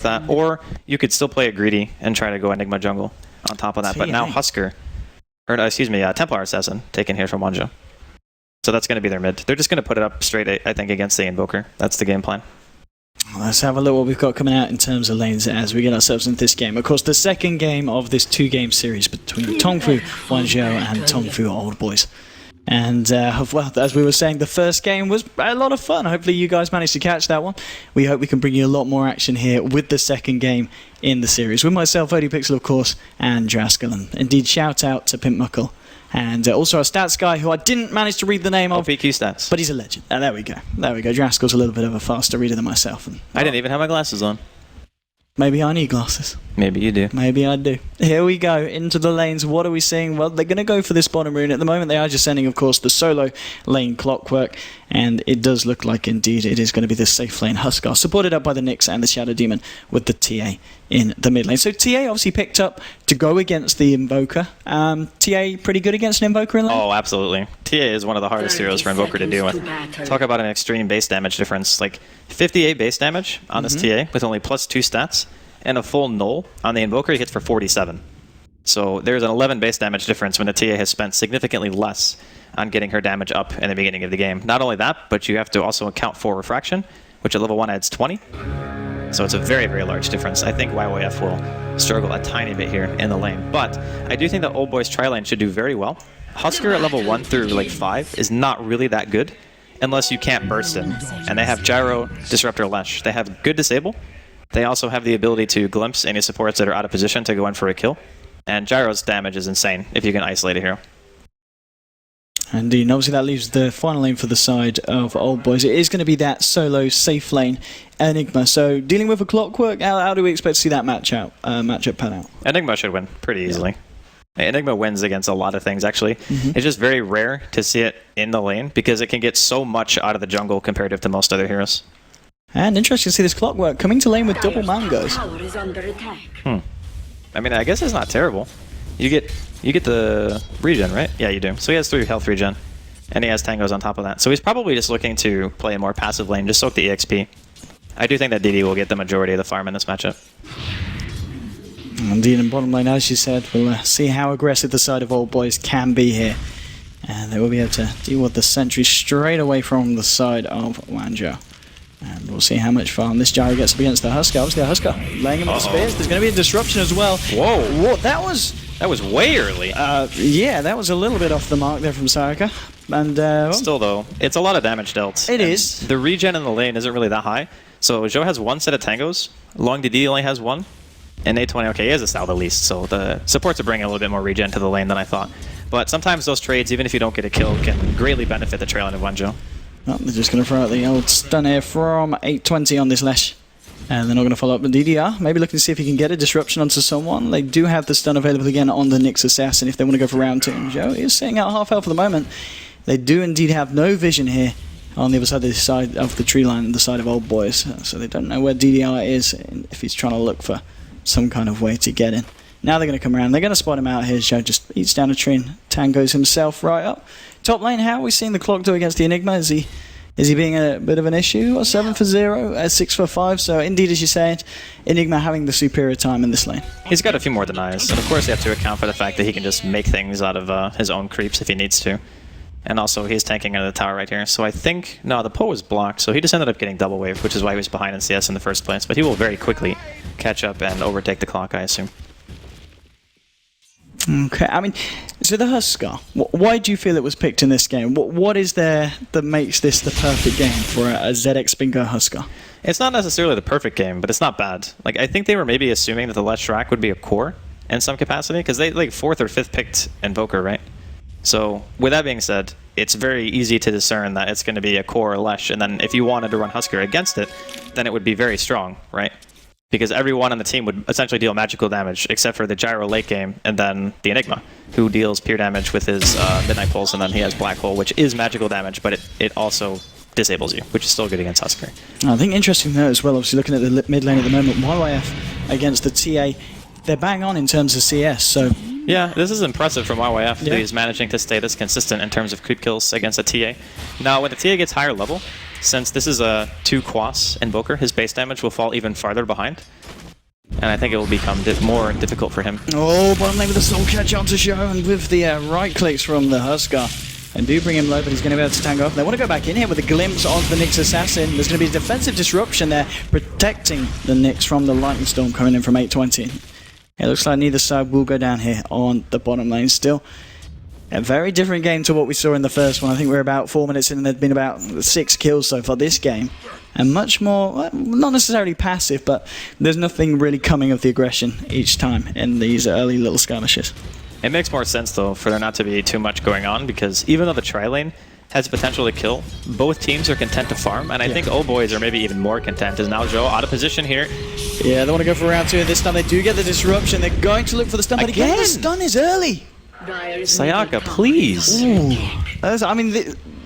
that. Or you could still play it greedy and try to go Enigma jungle on top of that. But now Husker, or excuse me, Templar Assassin taken here from WanZhou. So that's going to be their mid. They're just going to put it up straight, I think, against the Invoker. That's the game plan. Let's have a look what we've got coming out in terms of lanes as we get ourselves into this game. Of course, the second game of this two-game series between TongFu.WanZhou and TongFu.OldBoys. And, well, as we were saying, the first game was a lot of fun. Hopefully you guys managed to catch that one. We hope we can bring you a lot more action here with the second game in the series. With myself, ODPixel, of course, and Draskell. And indeed, shout out to Pimp Muckle. And also our stats guy, who I didn't manage to read the name of. PQ stats. But he's a legend. There we go. There we go. Draskell's a little bit of a faster reader than myself. And, I didn't even have my glasses on. Maybe I need glasses. Maybe you do. Maybe I do. Here we go, into the lanes. What are we seeing? Well, they're going to go for this bottom rune. At the moment, they are just sending, of course, the solo lane Clockwork. And it does look like, indeed, it is going to be the safe lane Huskar, supported up by the Nyx and the Shadow Demon with the TA in the mid lane. So TA obviously picked up to go against the Invoker. TA pretty good against an Invoker in lane? Oh, absolutely. TA is one of the hardest heroes for Invoker to deal with. Talk about an extreme base damage difference. Like 58 base damage on this TA with only +2 stats. And a full null on the Invoker, he hits for 47. So there's an 11 base damage difference when the TA has spent significantly less on getting her damage up in the beginning of the game. Not only that, but you have to also account for refraction, which at level 1 adds 20. So it's a very, very large difference. I think YYF will struggle a tiny bit here in the lane. But I do think that OldBoys tri-lane should do very well. Husker at level 1 through like 5 is not really that good unless you can't burst in. And they have Gyro, Disruptor, Lesh. They have good disable. They also have the ability to glimpse any supports that are out of position to go in for a kill. And Gyro's damage is insane if you can isolate a hero. Indeed, and obviously that leaves the final lane for the side of OldBoys. It is going to be that solo safe lane Enigma. So dealing with a Clockwork, how do we expect to see that matchup pan out? Enigma should win pretty easily. Yeah. Enigma wins against a lot of things, actually. It's just very rare to see it in the lane because it can get so much out of the jungle comparative to most other heroes. And interesting to see this Clockwork coming to lane with double mangoes. I mean, I guess it's not terrible. You get the regen, right? Yeah, you do. So he has 3 health regen, and he has tangos on top of that. So he's probably just looking to play a more passive lane, just soak the EXP. I do think that DD will get the majority of the farm in this matchup. Indeed, in bottom lane, as you said, we'll see how aggressive the side of OldBoys can be here. And they will be able to deal with the sentry straight away from the side of WanZhou. And we'll see how much farm this Gyro gets up against the Husker. Obviously, the Husker laying him with the spears. There's going to be a disruption as well. Whoa! What? That was way early. Yeah, that was a little bit off the mark there from Sayaka. And well, still, though, it's a lot of damage dealt. It is. The regen in the lane isn't really that high. So Zhou has 1 set of tangos. Long DD only has 1. And A20, okay, he has a Sal at least. So the supports are bringing a little bit more regen to the lane than I thought. But sometimes those trades, even if you don't get a kill, can greatly benefit the trail end of WanZhou. Well, they're just going to throw out the old stun here from 820 on this Lesh. And they're not going to follow up with DDR. Maybe looking to see if he can get a disruption onto someone. They do have the stun available again on the Nyx Assassin if they want to go for round 2. And Zhou is sitting out half health for the moment. They do indeed have no vision here on the other side of the tree line, the side of OldBoys. So they don't know where DDR is if he's trying to look for some kind of way to get in. Now they're going to come around. They're going to spot him out here. Zhou just eats down a tree and tangos himself right up. Top lane, how are we seeing the Clock do against the Enigma? Is he being a bit of an issue? 7 for 0, 6 for 5. So indeed, as you said, Enigma having the superior time in this lane. He's got a few more denies, and of course you have to account for the fact that he can just make things out of his own creeps if he needs to. And also he's tanking under the tower right here. So I think, no, the Poe was blocked, so he just ended up getting double wave, which is why he was behind in CS in the first place. But he will very quickly catch up and overtake the clock, I assume. Okay, I mean, so the Husker, why do you feel it was picked in this game? What is there that makes this the perfect game for a ZX Bingo Husker? It's not necessarily the perfect game, but it's not bad. Like, I think they were maybe assuming that the Lesh Rack would be a core in some capacity, because they like 4th or 5th picked Invoker, right? So with that being said, it's very easy to discern that it's going to be a core or Lesh, and then if you wanted to run Husker against it, then it would be very strong, right? Because everyone on the team would essentially deal magical damage, except for the Gyro late game, and then the Enigma, who deals pure damage with his Midnight Pulse, and then he has Black Hole, which is magical damage, but it also disables you, which is still good against Husker. I think interesting there as well, obviously looking at the mid lane at the moment, YYF against the TA, they're bang on in terms of CS, so... Yeah, this is impressive from YYF that he's managing to stay this consistent in terms of creep kills against a TA. Now, when the TA gets higher level, since this is a 2 Quas Invoker, his base damage will fall even farther behind. And I think it will become more difficult for him. Oh, bottom lane with the soul catch onto Zhou, and with the right clicks from the Husker. And do bring him low, but he's going to be able to tango up. They want to go back in here with a glimpse of the Nyx Assassin. There's going to be a defensive disruption there, protecting the Nyx from the Lightning Storm coming in from 820. It looks like neither side will go down here on the bottom lane still. A very different game to what we saw in the first one. I think we're about 4 minutes in and there'd been about 6 kills so far this game. And much more, not necessarily passive, but there's nothing really coming of the aggression each time in these early little skirmishes. It makes more sense, though, for there not to be too much going on, because even though the tri-lane has potential to kill, both teams are content to farm, and I think O-Boys are maybe even more content, as now Zhou out of position here. Yeah, they want to go for round 2, and this time they do get the disruption. They're going to look for the stun, but again, the stun is early. Sayaka, please. Ooh. I mean,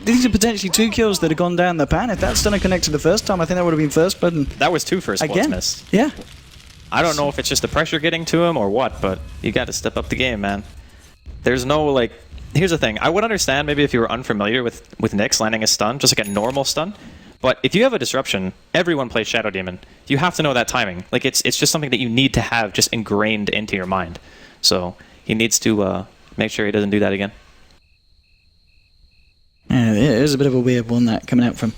these are potentially 2 kills that have gone down the pan. If that stun had connected the first time, I think that would have been first, but... That was 2 first bloods missed. Yeah. I don't know if it's just the pressure getting to him or what, but you got to step up the game, man. There's no, like... Here's the thing. I would understand maybe if you were unfamiliar with Nyx landing a stun, just like a normal stun. But if you have a disruption, everyone plays Shadow Demon. You have to know that timing. Like, it's just something that you need to have just ingrained into your mind. So he needs to make sure he doesn't do that again. Yeah, it is a bit of a weird one, that coming out from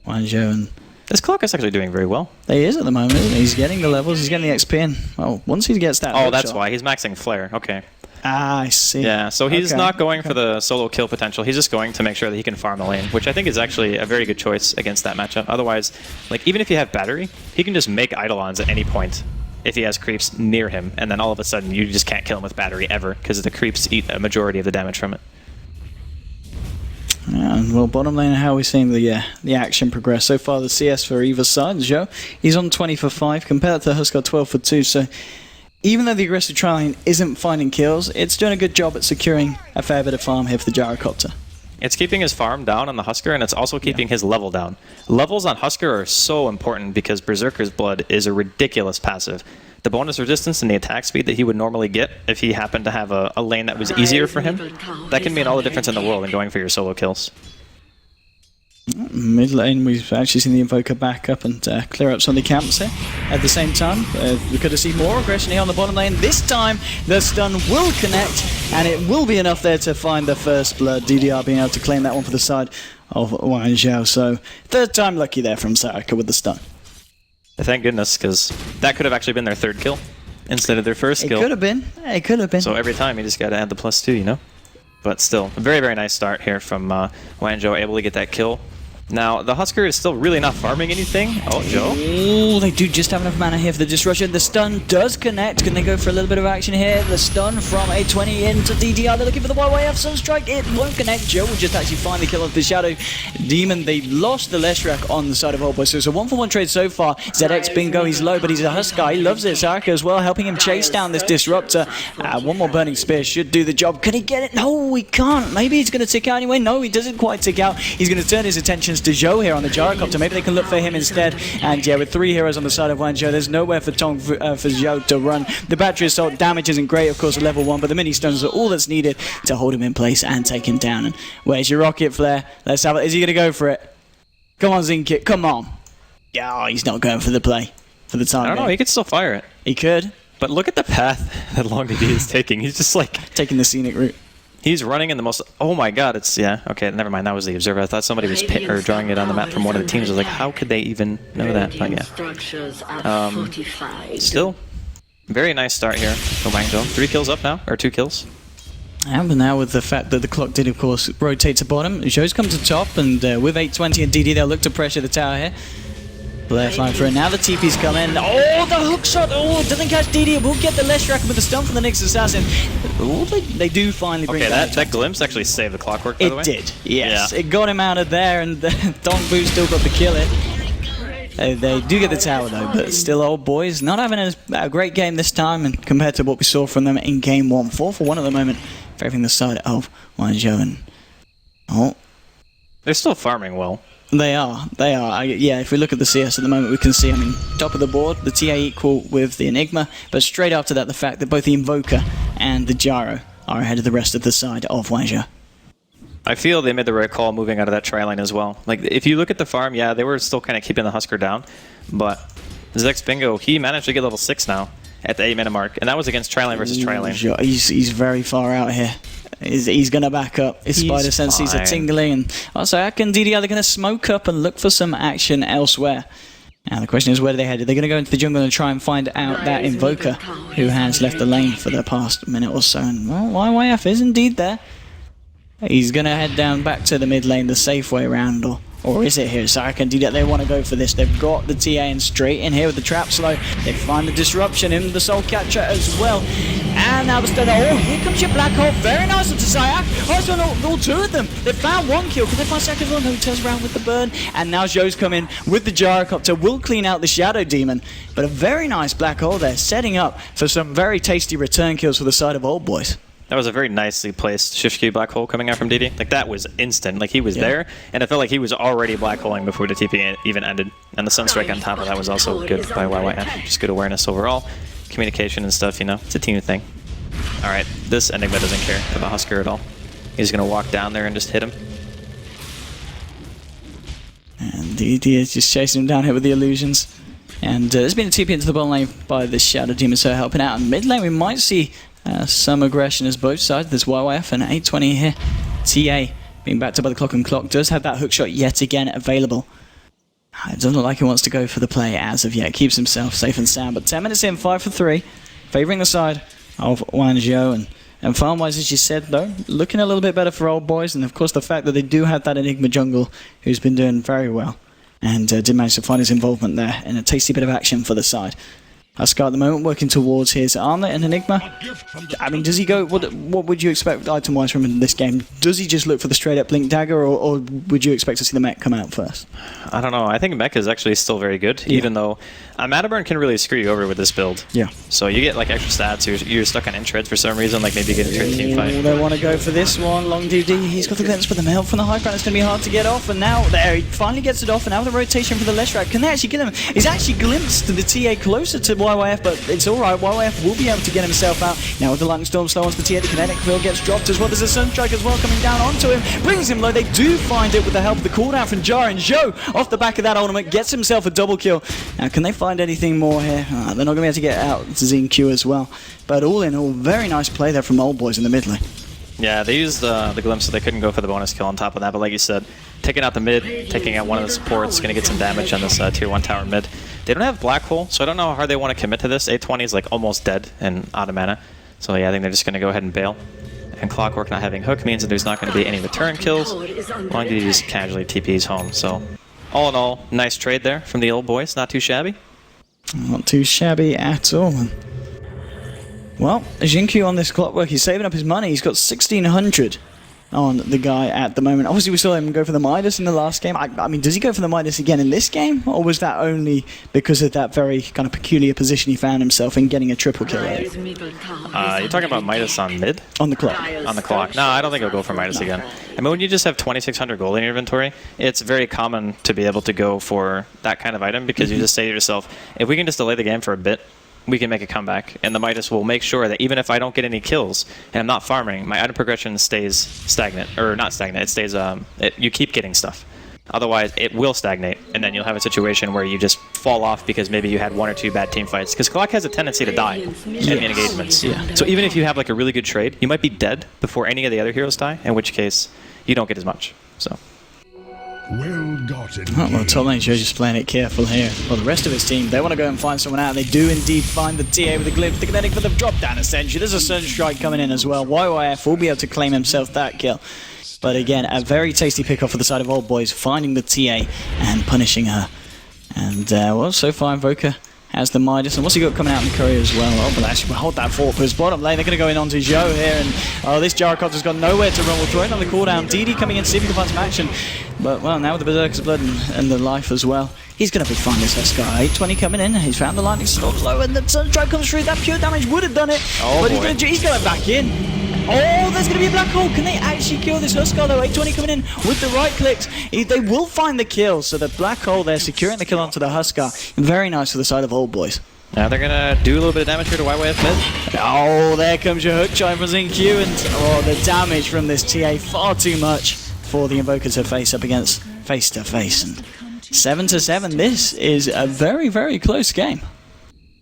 WanZhou, and... This clock is actually doing very well. He is at the moment, isn't he? He's getting the levels, he's getting the XP in. Well, once he gets that... Oh, that's why. He's maxing Flare. Okay. Ah, I see. Yeah, so he's not going for the solo kill potential. He's just going to make sure that he can farm the lane, which I think is actually a very good choice against that matchup. Otherwise, like, even if you have battery, he can just make Eidolons at any point if he has creeps near him, and then all of a sudden you just can't kill him with battery ever, because the creeps eat a majority of the damage from it. Yeah, well, bottom lane, how are we seeing the action progress? So far, the CS for either side, Zhou, he's on 20 for 5, compared to Husker 12 for 2, so even though the aggressive tri-lane isn't finding kills, it's doing a good job at securing a fair bit of farm here for the Gyrocopter. It's keeping his farm down on the Husker, and it's also keeping his level down. Levels on Husker are so important because Berserker's Blood is a ridiculous passive. The bonus resistance and the attack speed that he would normally get if he happened to have a lane that was easier for him, that can mean all the difference in the world in going for your solo kills. Mid lane, we've actually seen the Invoker back up and clear up some of the camps here. At the same time, we could have seen more aggression here on the bottom lane. This time, the stun will connect, and it will be enough there to find the first blood. DDR being able to claim that one for the side of WanZhou. So, third time lucky there from Sayaka with the stun. Thank goodness, because that could have actually been their third kill instead of their first kill. It could have been. It could have been. So every time, you just got to add the +2, you know? But still, a very, very nice start here from WanZhou, able to get that kill. Now, the Husker is still really not farming anything. Oh, Joe. Oh, they do just have enough mana here for the disruption. The stun does connect. Can they go for a little bit of action here? The stun from 820 into DDR. They're looking for the YYF Sunstrike. It won't connect. Joe will just actually find the kill of the Shadow Demon. They lost the Leshrac on the side of OldBoys. So it's a 1-for-1 trade so far. ZX Bingo, he's low, but he's a Husker. He loves it. Sayaka as well, helping him chase down this Disruptor. One more Burning Spear should do the job. Can he get it? No, he can't. Maybe he's going to tick out anyway. No, he doesn't quite tick out. He's going to turn his attentions to Zhou here on the Gyrocopter. Maybe they can look for him instead. And yeah, with 3 heroes on the side of WanZhou, there's nowhere for Zhou to run. The battery assault damage isn't great, of course, at level 1, but the mini stuns are all that's needed to hold him in place and take him down. And where's your rocket flare? Let's have it. Is he going to go for it? Come on, Zinkit. Come on. Yeah, he's not going for the play for the time. I don't know. He could still fire it. He could. But look at the path that Long DD is taking. He's just like taking the scenic route. He's running in the most... Oh my god, it's... Yeah, okay, never mind. That was the observer. I thought somebody was drawing it on the map from one of the teams. I was like, how could they even know that? But yeah. Still, very nice start here for WanZhou. 3 kills up now, or 2 kills. And now with the fact that the clock did, of course, rotate to bottom, Zhou's come to top, and with 820 and DD, they'll look to pressure the tower here. Blair flying through. Now the TP's come in. Oh, the hook shot! Oh, doesn't catch DD. It will get the Leshrac with the stun from the Nyx Assassin. Oh, they do finally bring it back. That glimpse actually saved the clockwork, by the way. It did, yes. Yeah. It got him out of there, and TongFu still got the kill it. They do get the tower, though, but still OldBoys not having a great game this time, and compared to what we saw from them in Game 1. 4-for-1 at the moment, favoring the side of WanZhou. And oh, they're still farming well. They are. Yeah, if we look at the CS at the moment, we can see, I mean, top of the board, the TA equal with the Enigma, but straight after that, the fact that both the Invoker and the Gyro are ahead of the rest of the side of WanZhou. I feel they made the right call moving out of that tri-lane as well. Like, if you look at the farm, yeah, they were still kind of keeping the Husker down, but Zex Bingo, he managed to get level 6 now at the 8-minute mark, and that was against Trilane versus Trilane. He's very far out here. He's going to back up. His spider senses are tingling. And also, Ak and DD, are they going to smoke up and look for some action elsewhere? Now the question is, where do they head? Are they going to go into the jungle and try and find out that Invoker who has left the lane for the past minute or so? And well, YYF is indeed there. He's going to head down back to the mid lane the safe way around, or is it here? So I can do that. They want to go for this. They've got the TA in straight in here with the trap slow. They find the disruption in the soul catcher as well. And now the stunner. Oh, here comes your black hole. Very nice onto Zayak. Oh, so all two of them. They found one kill. Can they find second one? No, he turns around with the burn. And now Zhou's come in with the gyrocopter. Will clean out the shadow demon. But a very nice black hole there, setting up for some very tasty return kills for the side of OldBoys. That was a very nicely placed shift key black hole coming out from DD. Like, that was instant. Like, he was there, and it felt like he was already black holing before the TP even ended. And the Sunstrike on top of that was also good by YYF. Just good awareness overall. Communication and stuff, you know. It's a team thing. Alright, this Enigma doesn't care about Husker at all. He's going to walk down there and just hit him. And DD is just chasing him down here with the illusions. And there's been a TP into the bottom lane by the Shadow Demon, so helping out. In mid lane, we might see some aggression as both sides. There's YYF and 820 here. TA being backed up by the clock, and Clock does have that hook shot yet again available. It doesn't look like he wants to go for the play as of yet. Keeps himself safe and sound. But 10 minutes in, 5 for 3. Favouring the side of WanZhou. And farm-wise, as you said, though, looking a little bit better for OldBoys. And of course, the fact that they do have that Enigma jungle who's been doing very well. And did manage to find his involvement there in a tasty bit of action for the side. Husker at the moment working towards his armlet and Enigma. I mean, does he go... What would you expect item-wise from him in this game? Does he just look for the straight-up Blink Dagger, or would you expect to see the mech come out first? I don't know. I think mech is actually still very good, even though Mataburn can really screw you over with this build. Yeah. So you get like extra stats. You're stuck on intreads for some reason, like maybe you get a trade team fight. They want to go for this one. Long DD. He's got the glimpse, but the help from the high ground is going to be hard to get off. And now there, he finally gets it off. And now the rotation for the Leshrac. Can they actually get him? He's actually glimpsed the TA closer to YYF, but it's alright. YYF will be able to get himself out. Now with the Lightning Storm slow onto the TA, the kinetic field gets dropped as well. There's a Sunstrike as well coming down onto him. Brings him low. They do find it with the help of the cooldown from Jar, and Zhou, off the back of that ultimate, gets himself a double kill. Now can they find anything more here? They're not going to be able to get out to ZQ as well. But all in all, very nice play there from OldBoys in the mid lane. Yeah, they used the glimpse, so they couldn't go for the bonus kill on top of that. But like you said, taking out the mid, taking out one of the supports, going to get some damage on this tier 1 tower mid. They don't have Black Hole, so I don't know how hard they want to commit to this. 820 is like almost dead and out of mana. So yeah, I think they're just going to go ahead and bail. And Clockwork not having hook means that there's not going to be any return kills. Long as he just casually TPs home. So all in all, nice trade there from the OldBoys. Not too shabby. Not too shabby at all. Well, Xingqiu on this Clockwork, he's saving up his money. He's got 1,600 on the guy at the moment. Obviously, we saw him go for the Midas in the last game. I mean, does he go for the Midas again in this game? Or was that only because of that very kind of peculiar position he found himself in getting a triple kill? You're talking about Midas on mid? On the clock. On the clock. No, I don't think he'll go for Midas again. I mean, when you just have 2,600 gold in your inventory, it's very common to be able to go for that kind of item because you just say to yourself, if we can just delay the game for a bit, we can make a comeback, and the Midas will make sure that even if I don't get any kills and I'm not farming, my item progression stays stagnant, or not stagnant, it stays, you keep getting stuff. Otherwise, it will stagnate, and then you'll have a situation where you just fall off because maybe you had 1 or 2 bad team fights. Because Clock has a tendency to die in engagements. Yeah. So even if you have like a really good trade, you might be dead before any of the other heroes die, in which case you don't get as much. So. Well, top lane Zhou just playing it careful here. Well, the rest of his team, they want to go and find someone out. They do indeed find the TA with the glimpse. The kinetic for the drop down, essentially. There's a Sunstrike coming in as well. YYF will be able to claim himself that kill. But again, a very tasty pick-off for the side of OldBoys, finding the TA and punishing her. And, well, so far Invoker has the Midas. And what's he got coming out in the courier as well? Oh, but actually, hold that fort for his bottom lane. They're going to go in onto Zhou here. And, oh, this gyrocopter's got nowhere to run. We'll throw it on the cooldown. DD coming in to see if he can find some action. But, well, now with the Berserker's Blood and the life as well, he's going to be fine, this Husker. 820 coming in. He's found the Lightning Storm low, and the Sunstrike comes through. That pure damage would have done it. Oh, but he's going back in. Oh, there's going to be a black hole. Can they actually kill this Husker, though? 820 coming in with the right clicks. They will find the kill. So the black hole there, securing the kill onto the Husker. Very nice for the side of OldBoys. Now they're going to do a little bit of damage here to YYF mid. Oh, there comes your hook chime from ZQ. And, oh, the damage from this TA, far too much for the Invoker to face up against face to face. And 7-7. This is a very, very close game.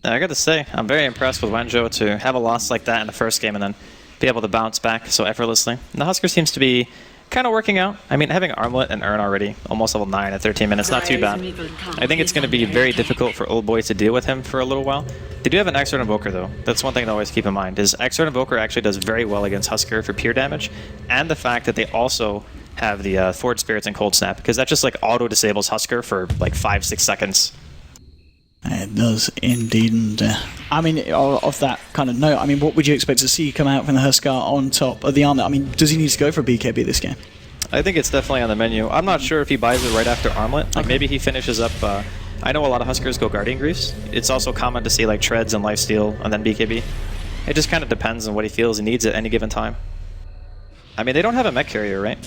I got to say, I'm very impressed with WanZhou to have a loss like that in the first game and then be able to bounce back so effortlessly. And the Husker seems to be kind of working out. I mean, having Armlet and Earn already, almost level 9 at 13 minutes, not too bad. I think it's going to be very difficult for OldBoys to deal with him for a little while. They do have an Xrd Invoker, though. That's one thing to always keep in mind, is Xrd Invoker actually does very well against Husker for pure damage, and the fact that they also have the Forward Spirits and Cold Snap, because that just like auto-disables Husker for like 5-6 seconds. It does indeed, and I mean, off that kind of note, I mean, what would you expect to see come out from the Huskar on top of the armor? I mean, does he need to go for a BKB this game? I think it's definitely on the menu. I'm not sure if he buys it right after Armlet. Like maybe he finishes up. I know a lot of Huskers go Guardian Greaves. It's also common to see like Treads and Lifesteal and then BKB. It just kind of depends on what he feels he needs at any given time. I mean, they don't have a mech carrier, right?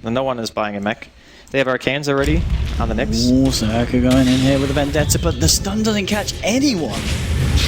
No one is buying a mech. They have Arcanes already on the Nyx. Ooh, so Aka going in here with a Vendetta, but the stun doesn't catch anyone.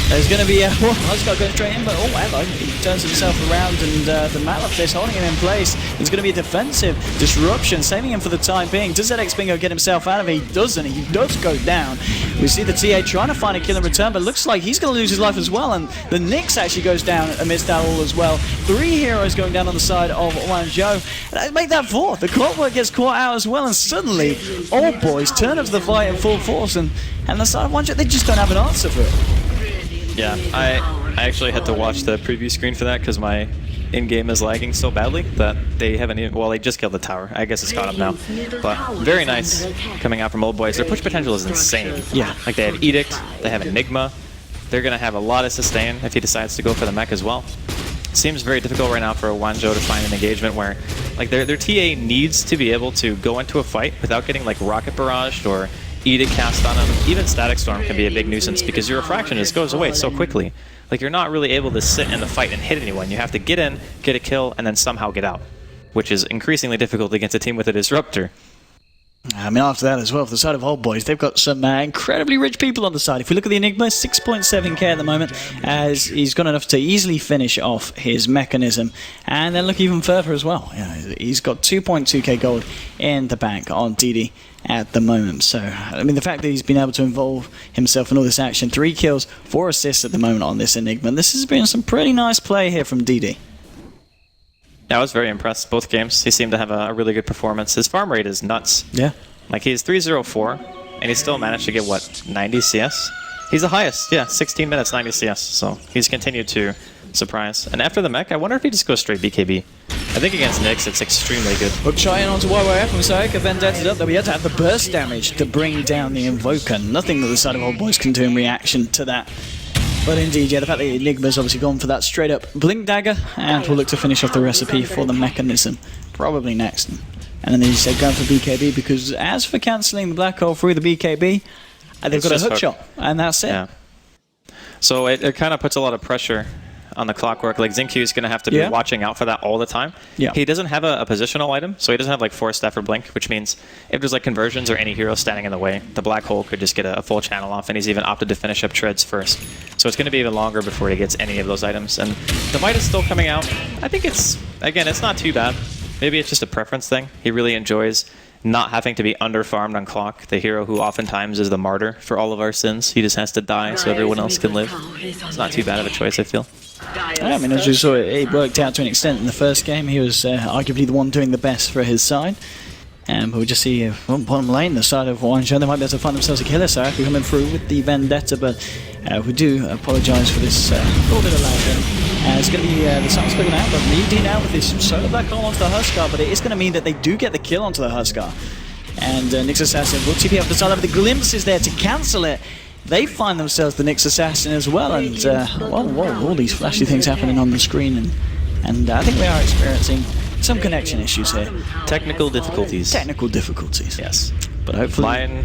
There's going to be a... Well, Huskar goes straight in, but oh, hello. He turns himself around, and the Malefist holding him in place. There's going to be a defensive disruption, saving him for the time being. Does ZX Bingo get himself out of it? He doesn't. He does go down. We see the TA trying to find a kill in return, but looks like he's going to lose his life as well, and the Nyx actually goes down amidst that all as well. 3 heroes going down on the side of WanZhou. Make that 4. The Clockwork gets caught out as well, and suddenly, OldBoys turn up to the fight in full force, and the side of WanZhou, they just don't have an answer for it. Yeah, I actually had to watch the preview screen for that because my in-game is lagging so badly that they haven't even... Well, they just killed the tower. I guess it's caught up now. But very nice coming out from OldBoys. Their push potential is insane. Yeah. Like they have Edict, they have Enigma. They're going to have a lot of sustain if he decides to go for the mech as well. Seems very difficult right now for WanZhou to find an engagement where like their TA needs to be able to go into a fight without getting like rocket barraged or Edict cast on him. Even Static Storm can be a big nuisance because your refraction just goes away so quickly. Like you're not really able to sit in the fight and hit anyone. You have to get in, get a kill, and then somehow get out, which is increasingly difficult against a team with a disruptor. I mean, after that as well, for the side of OldBoys, they've got some incredibly rich people on the side. If we look at the Enigma, 6.7k at the moment, as he's got enough to easily finish off his mechanism. And then look even further as well. Yeah, he's got 2.2k gold in the bank on DD at the moment. So, I mean, the fact that he's been able to involve himself in all this action, 3 kills, 4 assists at the moment on this Enigma. This has been some pretty nice play here from DD. Yeah, I was very impressed. Both games, he seemed to have a really good performance. His farm rate is nuts. Yeah. Like, he's 304, and he still managed to get, what, 90 CS? He's the highest, yeah, 16 minutes, 90 CS. So he's continued to surprise. And after the mech, I wonder if he just goes straight BKB. I think against Nyx, it's extremely good. Hook trying onto YYF from Sayaka, Vendetted up, though he had to have the burst damage to bring down the Invoker. Nothing that the side of OldBoys can do in reaction to that. But indeed, yeah, the fact that Enigma's obviously gone for that straight up Blink Dagger, and we'll look to finish off the recipe for the mechanism, probably next. And then he said going for BKB, because as for cancelling the Black Hole through the BKB, they've got a hook shot, and that's it. Yeah. So it kind of puts a lot of pressure on the Clockwork. Like Xingqiu is going to have to be watching out for that all the time. Yeah. He doesn't have a positional item, so he doesn't have like Force Staff or Blink, which means if there's like conversions or any hero standing in the way, the Black Hole could just get a full channel off, and he's even opted to finish up Treads first. So it's going to be even longer before he gets any of those items. And the Might is still coming out. I think it's, again, it's not too bad. Maybe it's just a preference thing. He really enjoys not having to be under-farmed on Clock, the hero who oftentimes is the martyr for all of our sins. He just has to die so everyone else can live. It's not too bad of a choice, I feel. Yeah, I mean, as you saw, it worked out to an extent in the first game. He was arguably the one doing the best for his side. But we just see bottom lane, the side of WanZhou, they might be able to find themselves a killer. So Aki coming through with the Vendetta, but we do apologise for this little bit of lag. It's going to be the sun's clicking out, but leading out with this solo Black Hole onto the Huskar, but it is going to mean that they do get the kill onto the Huskar. And Nyx Assassin will TP up the side of the glimpses there to cancel it. They find themselves the Nyx Assassin as well, and well, all these flashy things happening on the screen, and I think we are experiencing some connection issues here. Technical difficulties. Technical difficulties. Yes. But hopefully...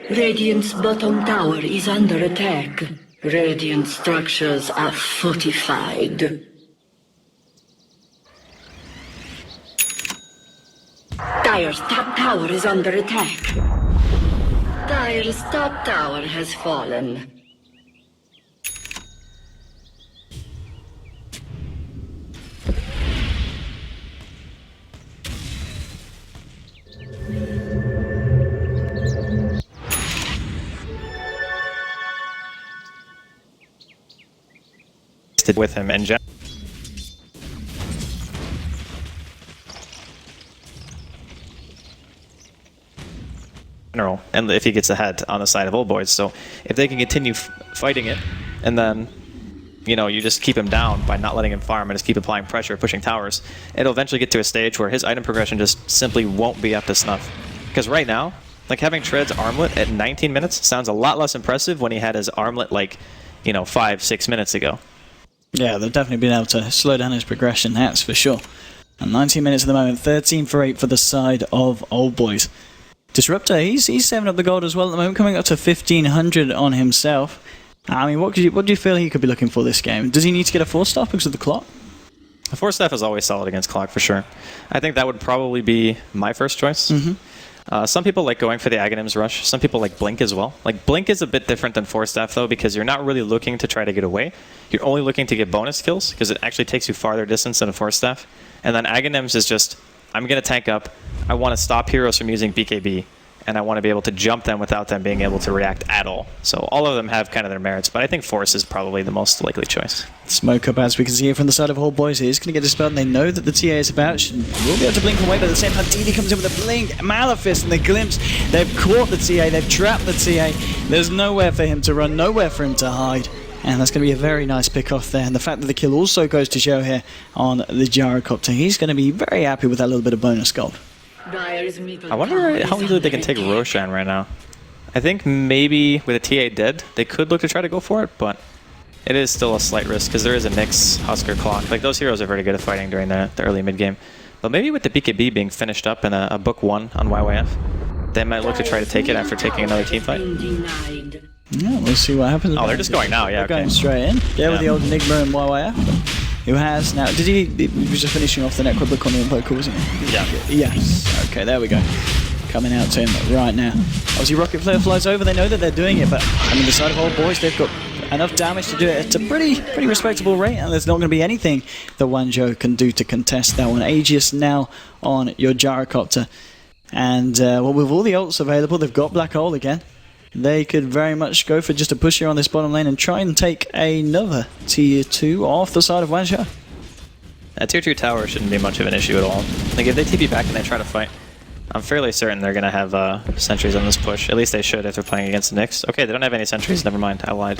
Radiant's bottom tower is under attack. Radiant structures are fortified. Dire's top tower is under attack. Dire's top tower has fallen. With him and general, and if he gets ahead on the side of OldBoys. So if they can continue fighting it, and then you just keep him down by not letting him farm and just keep applying pressure, pushing towers, it'll eventually get to a stage where his item progression just simply won't be up to snuff. Because right now, like, having Tread's armlet at 19 minutes sounds a lot less impressive when he had his armlet like 5-6 minutes ago. Yeah, they've definitely been able to slow down his progression, that's for sure. And 19 minutes at the moment, 13 for 8 for the side of OldBoys. Disruptor, he's 7 up the gold as well at the moment, coming up to 1500 on himself. I mean, what do you feel he could be looking for this game? Does he need to get a 4-star because of the clock? A 4-staff is always solid against clock for sure. I think that would probably be my first choice. Some people like going for the Aghanim's Rush. Some people like Blink as well. Like, Blink is a bit different than 4-staff though, because you're not really looking to try to get away. You're only looking to get bonus kills, because it actually takes you farther distance than a 4-staff. And then Aghanim's is just, I'm going to tank up. I want to stop heroes from using BKB, and I want to be able to jump them without them being able to react at all. So all of them have kind of their merits, but I think Force is probably the most likely choice. Smoke up, as we can see here from the side of OldBoys. He is going to get dispelled, and they know that the TA is about. Will be able to blink away, but at the same time, DD comes in with a blink, Malefice, and the glimpse. They've caught the TA, they've trapped the TA. There's nowhere for him to run, nowhere for him to hide. And that's going to be a very nice pick off there. And the fact that the kill also goes to Zhou here on the gyrocopter, he's going to be very happy with that little bit of bonus gold. I wonder how easily they can take Roshan right now. I think maybe with a TA dead, they could look to try to go for it, but it is still a slight risk because there is a Nyx, Husker, Clock. Like, those heroes are very good at fighting during the early mid-game. But maybe with the BKB being finished up in a book 1 on YYF, they might look to try to take it after taking another team fight. Yeah, we'll see what happens. Oh, they're just going now, yeah. They're going straight in. Yeah, with the old Enigma and YYF. Who has now... he was just finishing off the Necrobook on the Invoker, wasn't he? Yeah. Yes. Okay, there we go. Coming out to him right now. Obviously, Rocket Flare flies over. They know that they're doing it, but I mean, the side of OldBoys, they've got enough damage to do it at a pretty respectable rate, and there's not going to be anything that WanZhou can do to contest that one. Aegis now on your gyrocopter. And well, with all the ults available, they've got Black Hole again. They could very much go for just a push here on this bottom lane and try and take another tier 2 off the side of WanZhou. That tier 2 tower shouldn't be much of an issue at all. Like, if they TP back and they try to fight, I'm fairly certain they're going to have sentries on this push. At least they should if they're playing against the Nyx. Okay, they don't have any sentries, never mind, I lied.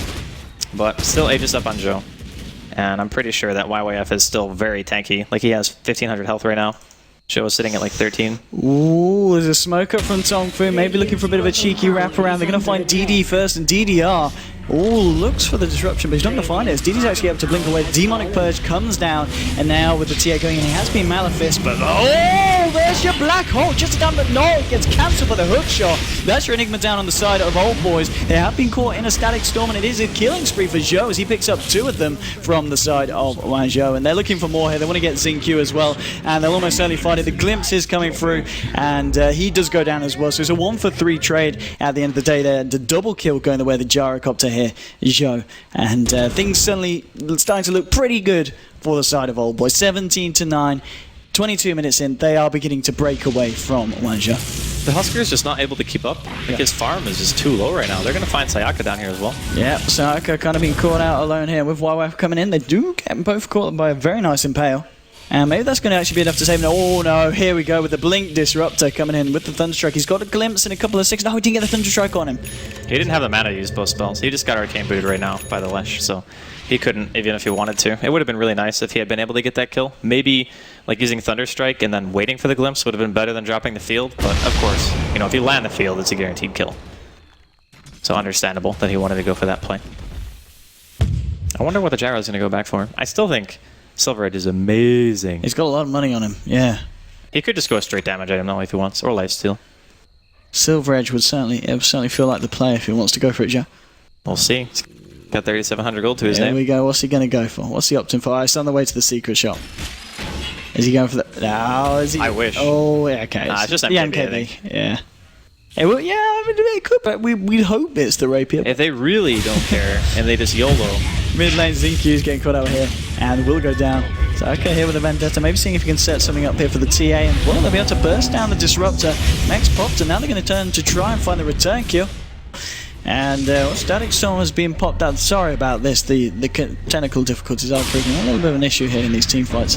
But still Aegis up on Zhou. And I'm pretty sure that YYF is still very tanky. Like, he has 1500 health right now. Zhou is sitting at like 13. Ooh, there's a smoke up from TongFu, maybe looking for a bit of a cheeky wraparound. They're going to find DD first, and DDR looks for the disruption, but he's not going to find it. As DD's actually able to blink away. Demonic Purge comes down, and now with the TA going in, he has been Malefice, but there's your Black Hole, just down, but no, it gets cancelled by the hook shot. That's your Enigma down on the side of OldBoys. They have been caught in a static storm, and it is a killing spree for Zhou as he picks up 2 of them from the side of WanZhou, and they're looking for more here. They want to get Xingqiu as well, and they'll almost certainly find it. The glimpse is coming through, and he does go down as well, so it's a 1-for-3 trade at the end of the day there. The double kill going the way of the gyrocopter here, Zhou, and things suddenly starting to look pretty good for the side of OldBoys. 17-9, 22 minutes in, they are beginning to break away from WanZhou. The Husker is just not able to keep up. Like, his farm is just too low right now. They're going to find Sayaka down here as well. Yeah, Sayaka kind of being caught out alone here with YYF coming in. They do get both caught by a very nice Impale. And maybe that's going to actually be enough to save him. Oh no, here we go with the Blink Disruptor coming in with the Thunderstrike. He's got a glimpse and a couple of 6. No, he didn't get the Thunderstrike on him. He didn't have the mana to use both spells. He just got Arcane booted right now by the Lesh, so he couldn't, even if he wanted to. It would have been really nice if he had been able to get that kill. Maybe like using Thunderstrike and then waiting for the glimpse would have been better than dropping the field, but of course, if you land the field, it's a guaranteed kill. So understandable that he wanted to go for that play. I wonder what the gyro is going to go back for. I still think Silver Edge is amazing. He's got a lot of money on him, yeah. He could just go a straight damage item now if he wants, or lifesteal. Silver Edge would certainly feel like the play if he wants to go for it, Joe. We'll see. He's got 3,700 gold to his name. There we go. What's he going to go for? What's he opting for? It's on the way to the secret shop. Is he going for the... No, is he... I wish. Oh, yeah, okay. Nah, it's just the MKB, I MKB. think. Yeah. Yeah, I mean, it could, but we'd hope it's the rapier. If they really don't care and they just YOLO. Mid lane Xingqiu is getting caught out here and will go down. So okay, here with the Vendetta, maybe seeing if he can set something up here for the TA, and well, they'll be able to burst down the Disruptor. Max popped, and now they're going to turn to try and find the return kill. And Static Storm has been popped out. Sorry about this, the technical difficulties are proving a little bit of an issue here in these team fights,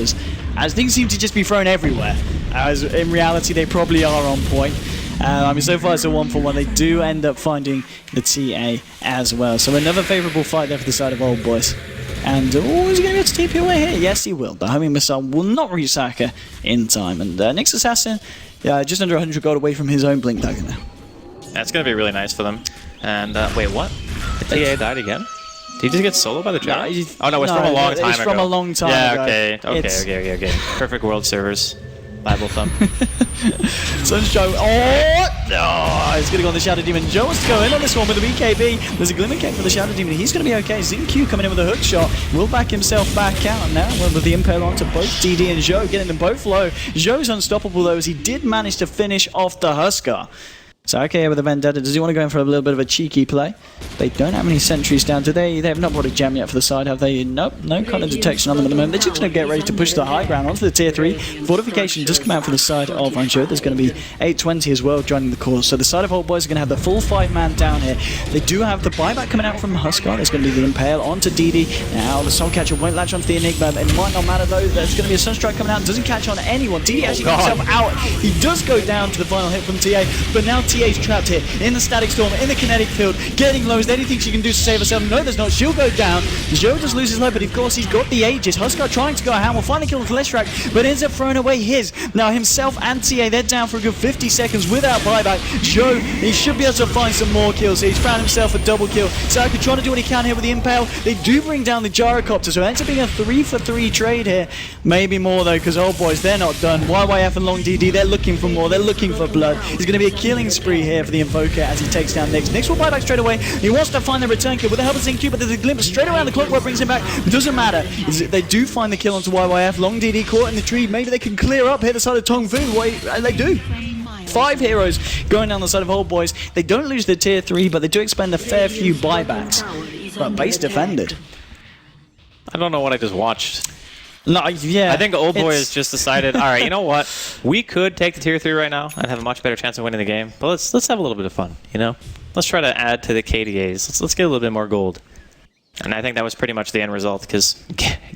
as things seem to just be thrown everywhere. As in reality, they probably are on point. I mean, so far it's a 1-for-1. They do end up finding the TA as well. So another favourable fight there for the side of OldBoys. And, is he going to be able to TP away here? Yes, he will. The homing missile will not reach Saka in time. And Nyx Assassin, just under 100 gold away from his own Blink Dagger now. That's going to be really nice for them. And, wait, what? The TA died again? Did he just get soloed by the Jedi? Oh, no, it's from a long time ago. It's from a long time ago. Yeah, okay. Perfect world servers. Bible thumb. Sunshine. He's going to go on the Shadow Demon. Joe wants to go in on this one with the BKB. There's a Glimmer Cape for the Shadow Demon. He's going to be okay. Xingqiu coming in with a hook shot. Will back himself back out now. Well, with the Impale onto both DD and Zhou, getting them both low. Zhou's unstoppable though, as he did manage to finish off the Huskar. So okay, with the Vendetta, does he want to go in for a little bit of a cheeky play? They don't have any sentries down. Do they? They have not brought a gem yet for the side, have they? Nope, no kind of detection on them at the moment. They're just going to get ready to push the high ground onto the tier 3. Fortification does come out for the side of WanZhou. There's going to be 820 as well joining the course. So the side of OldBoys are going to have the full 5-man down here. They do have the buyback coming out from Huskar. There's going to be the Impale onto DD. Now the Soul Catcher won't latch onto the Enigma. It might not matter though. There's going to be a Sunstrike coming out. Doesn't catch on anyone. DD actually gets himself out. He does go down to the final hit from TA, but now TA's trapped here. In the Static Storm, in the kinetic field, getting low. Is there anything she can do to save herself? No, there's not. She'll go down. Zhou just loses low, but of course he's got the Aegis. Huskar trying to go ham. Will finally kill Leshrac, but ends up throwing away his. Now himself and TA, they're down for a good 50 seconds without buyback. Zhou, he should be able to find some more kills. He's found himself a double kill. Saka trying to do what he can here with the Impale. They do bring down the Gyrocopter, so it ends up being a 3-for-3 trade here. Maybe more though, because OldBoys, they're not done. YYF and Long DD, they're looking for more. They're looking for blood. There's going to be a killing spree here for the Invoker as he takes down Nyx. Nyx will buy back straight away. He wants to find the return kill with the help of Xingqiu, but there's a glimpse straight around the clock where it brings him back. It doesn't matter. They do find the kill onto YYF. Long DD caught in the tree. Maybe they can clear up here the side of TongFu. And they do. 5 heroes going down the side of OldBoys. They don't lose the tier 3, but they do expend a fair few buybacks. But base defended. I don't know what I just watched. No, yeah. I think OldBoys just decided, all right, you know what? We could take the tier 3 right now and have a much better chance of winning the game. But let's have a little bit of fun, you know? Let's try to add to the KDAs. Let's get a little bit more gold. And I think that was pretty much the end result because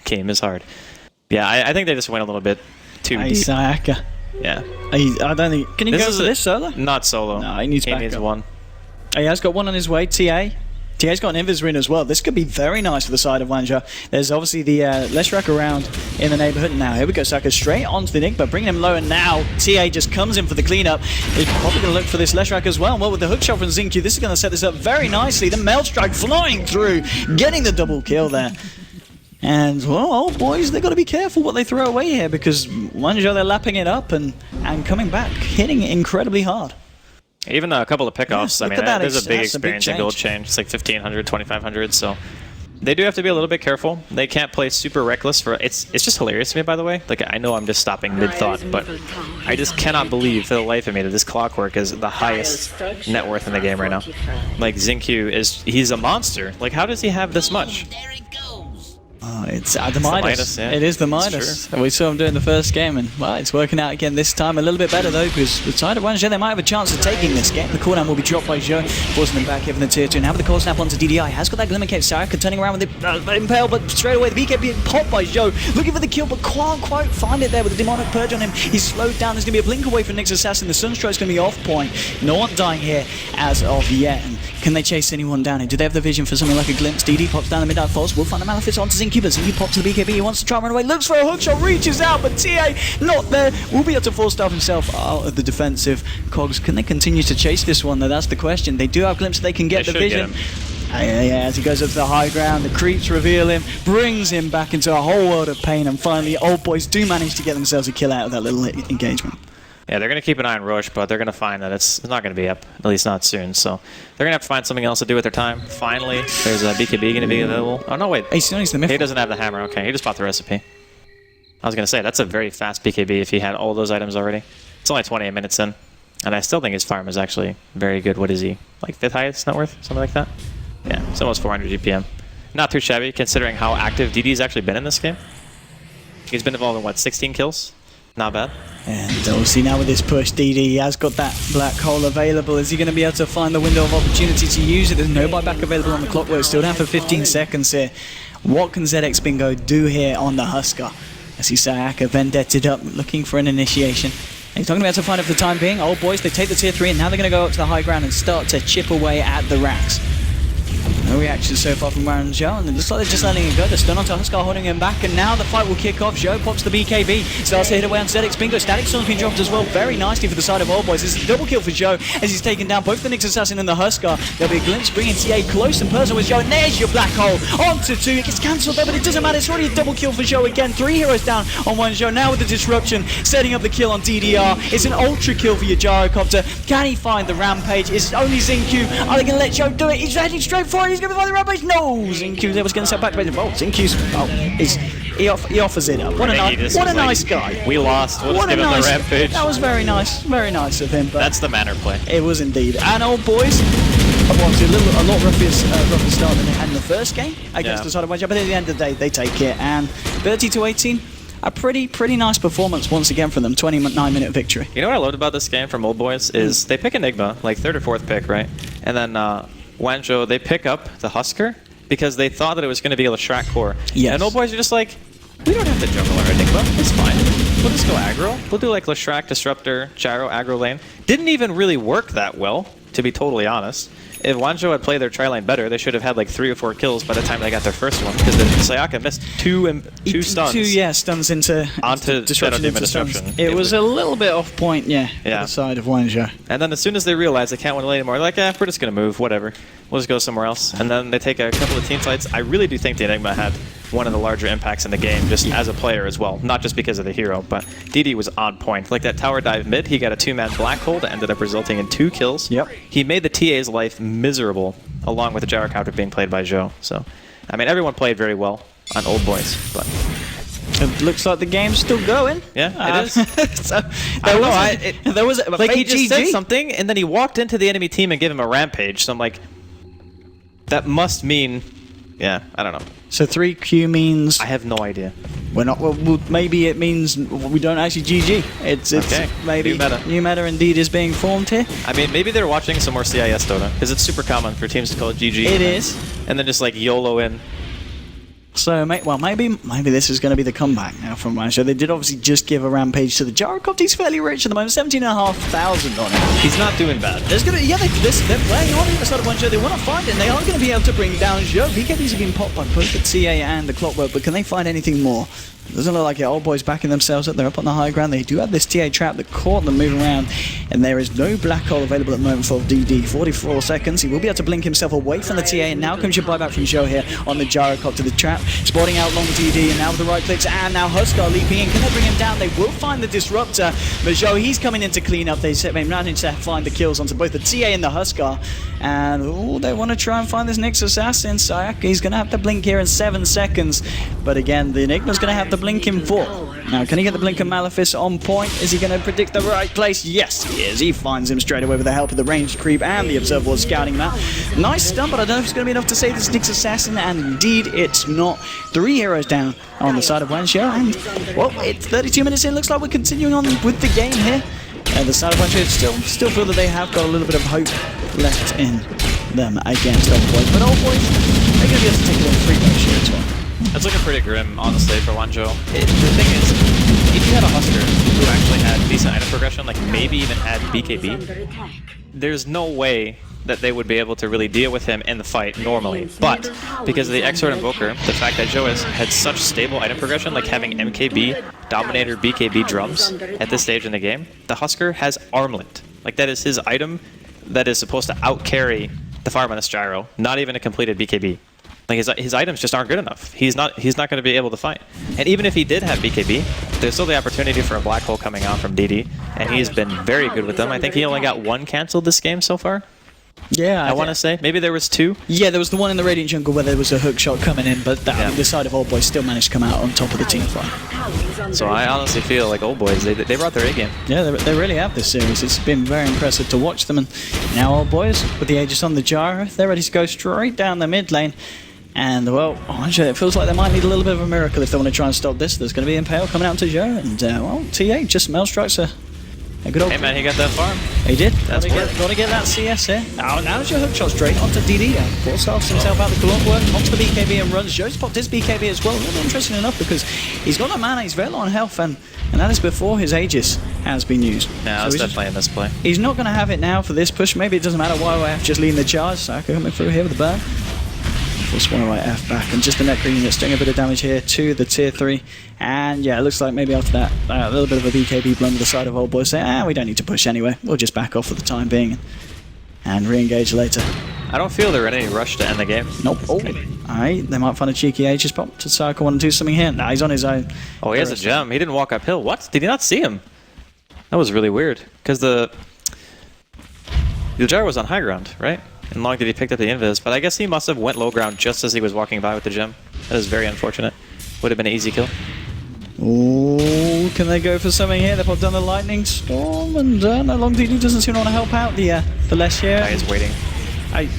game is hard. Yeah, I think they just went a little bit too deep. Saka. Yeah. I don't think. Can he go for this solo? Not solo. No, he needs backup. One. He has got one on his way. TA's got an Invis Ring as well. This could be very nice for the side of WanZhou. There's obviously the Leshrac around in the neighborhood now. Here we go, Saka straight onto the Enigma, bringing him low, and now TA just comes in for the cleanup. He's probably going to look for this Leshrac as well. Well, with the hook shot from Xingqiu, this is going to set this up very nicely. The Melt Strike flying through, getting the double kill there. And, well, OldBoys, they've got to be careful what they throw away here because WanZhou, they're lapping it up and coming back, hitting it incredibly hard. Even a couple of pickoffs. Yeah, I mean, there's a big experience in gold change. It's like 1,500, 2,500. So they do have to be a little bit careful. They can't play super reckless. It's just hilarious to me, by the way. Like, I know I'm just stopping mid-thought, but I just cannot believe for the life of me that this Clockwork is the highest net worth in the game right now. Like, Xingqiu he's a monster. Like, how does he have this much? It's the Midas. Yeah. It is the Midas. We saw him doing the first game, and well, it's working out again this time. A little bit better though, because the side of WanZhou, they might have a chance of taking this game. The cooldown will be dropped by Zhou, forcing them back, giving the tier 2. Now with the core snap onto DDI, has got that Glimmer Cape. Saka turning around with the Impale, but straight away the BK being popped by Zhou, looking for the kill, but can't quite find it there with the Demonic Purge on him. He's slowed down. There's going to be a blink away from Nyx Assassin. The Sunstrike's going to be off point. No one dying here as of yet. And can they chase anyone down here? Do they have the vision for something like a glimpse? DD pops down the mid-out falls. We'll find the Malefice onto Xingqiu, but Xingqiu pops to the BKB. He wants to try and run away. Looks for a hookshot, reaches out, but TA not there. Will be able to force-staff himself out of the defensive cogs. Can they continue to chase this one, though? That's the question. They do have glimpse. They can get the vision. Yeah, as he goes up to the high ground, the creeps reveal him, brings him back into a whole world of pain, and finally, OldBoys do manage to get themselves a kill out of that little engagement. Yeah, they're going to keep an eye on Roche, but they're going to find that it's not going to be up, at least not soon. So they're going to have to find something else to do with their time. Finally, there's a BKB going to be available. Oh, no, wait. He still needs the Myth. He doesn't have the hammer. Okay, he just bought the recipe. I was going to say, that's a very fast BKB if he had all those items already. It's only 28 minutes in. And I still think his farm is actually very good. What is he? Like 5th highest net worth? Something like that? Yeah, it's almost 400 GPM. Not too shabby considering how active DD's actually been in this game. He's been involved in, what, 16 kills? Not bad. And obviously now with this push, DD, he has got that black hole available. Is he going to be able to find the window of opportunity to use it? There's no buyback available on the clockwork. Still down for 15 seconds here. What can ZX Bingo do here on the Husker? I see Sayaka vendetted up, looking for an initiation. He's not going to be able to find it for the time being. Old boys, they take the tier 3, and now they're going to go up to the high ground and start to chip away at the racks. No reaction so far from WanZhou, and it looks like they're just letting it go. The stun onto Husker holding him back, and now the fight will kick off. Zhou pops the BKB, starts to hit away on ZX Bingo. Static Storm's been dropped as well, very nicely for the side of Old Boys. It's a double kill for Zhou as he's taken down both the Nyx Assassin and the Husker. There'll be a glimpse bringing TA close and personal with Zhou, and there's your black hole onto 2. It gets cancelled though, but it doesn't matter. It's already a double kill for Zhou again. 3 heroes down on WanZhou. Now with the disruption, setting up the kill on DDR. It's an ultra kill for your Gyrocopter. Can he find the rampage? It's only Xingqiu. Are they going to let Zhou do it? He's heading straight for it. He's going to find the rampage. No! Xingqiu was going to set back to the vault. Xingqiu's he offers it up. What a nice guy. We lost. We'll just give him the rampage. That was very nice of him. But that's the manner play. It was indeed. And Old Boys, obviously a lot rougher start than they had in the first game against the side of WanZhou, but at the end of the day, they take it. And 30-18. A pretty nice performance once again from them. 29-minute victory. You know what I loved about this game from Old Boys is they pick Enigma, like 3rd or 4th pick, right? And then WanZhou, they pick up the Husker because they thought that it was going to be a Leshrac core. Yes. And Old Boys are just like, we don't have to juggle our Enigma. It's fine. We'll just go aggro. We'll do like Leshrac, Disruptor, Gyro, aggro lane. Didn't even really work that well, to be totally honest. If WanZhou had played their tri-lane better, they should have had like 3 or 4 kills by the time they got their first one, because the Sayaka missed two stuns. Stuns onto disruption. It was a little bit off point, for the side of WanZhou. And then as soon as they realize they can't win the lane anymore, they're like, we're just going to move, whatever. We'll just go somewhere else. And then they take a couple of team fights. I really do think the Enigma had one of the larger impacts in the game, just as a player as well. Not just because of the hero, but DD was on point. Like that tower dive mid, he got a 2-man black hole that ended up resulting in 2 kills. Yep. He made the TA's life miserable, along with the Gyrocopter being played by Zhou. So, I mean, everyone played very well on Old Boys, but it looks like the game's still going. Yeah, it is. So there was like he just said something, and then he walked into the enemy team and gave him a rampage. So I'm like, that must mean, I don't know. So 3Q means I have no idea. We're not. Well, maybe it means we don't actually GG. It's okay. Maybe new meta indeed is being formed here. I mean, maybe they're watching some more CIS Dota, because it's super common for teams to call it GG. It is. And then just like YOLO in. So, maybe this is going to be the comeback now from WanZhou. They did obviously just give a rampage to the Gyrocopter. He's fairly rich at the moment, 17,500 on it. He's not doing bad. There's gonna, they're playing on the side of WanZhou. They want to find it, and they are going to be able to bring down Zhou. BKBs have been popped by both the TA and the Clockwork, but can they find anything more? Doesn't look like it. Old Boys backing themselves up. They're up on the high ground. They do have this TA trap that caught them moving around, and there is no black hole available at the moment for DD. 44 seconds. He will be able to blink himself away from the TA, and now comes your buyback from Zhou here on the Gyrocopter. The trap spotting out long DD, and now with the right clicks, and now Husker leaping in. Can they bring him down? They will find the Disruptor, but Zhou, he's coming in to clean up. They managed to find the kills onto both the TA and the Husker, and they want to try and find this Nyx Assassin. Sayaka, he's going to have to blink here in 7 seconds, but again, the Enigma's going to have to blink in 4. Now, can he get the Blink of Malefice on point? Is he going to predict the right place? Yes, he is. He finds him straight away with the help of the ranged creep and the Observable scouting map. Nice stun, but I don't know if it's going to be enough to save this Nyx Assassin, and indeed it's not. 3 heroes down on the side of WanZhou, and, well, it's 32 minutes in. Looks like we're continuing on with the game here. The side of WanZhou still feel that they have got a little bit of hope left in them against Old Boys, but Old Boys, they're going to be able to take it in 3 games here as well. That's looking pretty grim, honestly, for WanZhou. The thing is, if you had a Husker who actually had decent item progression, like maybe even had BKB, there's no way that they would be able to really deal with him in the fight normally. But because of the Exort Invoker, the fact that Zhou has had such stable item progression, like having MKB, Dominator, BKB drums at this stage in the game, the Husker has Armlet. Like that is his item that is supposed to outcarry the farm on this gyro, not even a completed BKB. Like his items just aren't good enough. He's not going to be able to fight. And even if he did have BKB, there's still the opportunity for a black hole coming out from DD, and he's been very good with them. I think he only got 1 canceled this game so far. Yeah, I want to say. Maybe there was 2. Yeah, there was the one in the Radiant Jungle where there was a hook shot coming in, but the side of Old Boys still managed to come out on top of the team fight. So I honestly feel like Old Boys, they brought their A game. Yeah, they really have this series. It's been very impressive to watch them. And now Old Boys, with the Aegis on the gyro, they're ready to go straight down the mid lane. And, well, actually, it feels like they might need a little bit of a miracle if they want to try and stop this. There's going to be Impale coming out to Joe, and, well, TA just mail strikes a good old... Hey, man, he got that farm. He did. That's got to get that CS here. Now's your hook shot straight onto DD. Force starts himself out the clockwork, onto the BKB and runs. Joe's popped his BKB as well. Really interesting enough because he's got no mana, he's very low on health, and that is before his Aegis has been used. Yeah, I was definitely in this play. He's not going to have it now for this push. Maybe it doesn't matter why we have just leading the charge. Saka coming through here with the burn. Force one right F back, and just the Necro unit doing a bit of damage here to the tier 3. And yeah, it looks like maybe after that, a little bit of a BKB blunder the side of Old Boys saying, we don't need to push anyway. We'll just back off for the time being and re-engage later. I don't feel they're in any rush to end the game. Nope. Oh, alright, they might find a cheeky Aegis pop to Saka want to do something here. Nah, he's on his own. Oh, he has a gem. He didn't walk uphill. What? Did he not see him? That was really weird. Because the gyro was on high ground, right? And long did he picked up the invis, but I guess he must have went low ground just as he was walking by with the gem. That is very unfortunate. Would have been an easy kill. Oh, can they go for something here? They popped down the lightning storm, and no long DD doesn't seem to want to help out the Lesh here. Guy is waiting.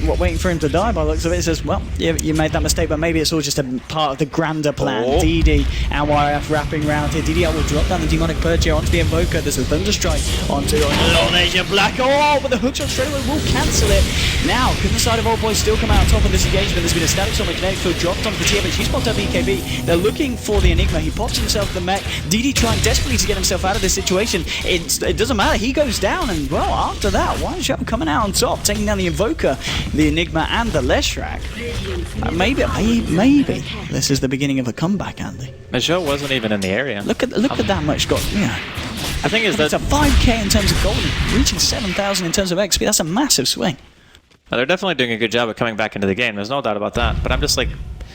Waiting for him to die by the looks of it. It says, well, you made that mistake, but maybe it's all just a part of the grander plan. Oh. DD and YF wrapping around here. DD will drop down the Demonic Purge here onto the Invoker. There's a Thunder Strike onto Asia Black. Oh, but the hookshot straight away will cancel it. Now, can the side of Old Boys still come out on top of this engagement? There's been a static on the kinetic field dropped onto the TF, but she's popped up BKB. They're looking for the Enigma. He pops himself the mech. DD trying desperately to get himself out of this situation. It doesn't matter. He goes down, and well, after that, WanZhou coming out on top, taking down the Invoker, the Enigma, and the Leshrac. Maybe this is the beginning of a comeback, Andy. Zhou wasn't even in the area. Look at that much gold. Yeah. The thing is that It's a 5k in terms of gold, reaching 7,000 in terms of XP. That's a massive swing. they're definitely doing a good job of coming back into the game. There's no doubt about that. But I'm just like,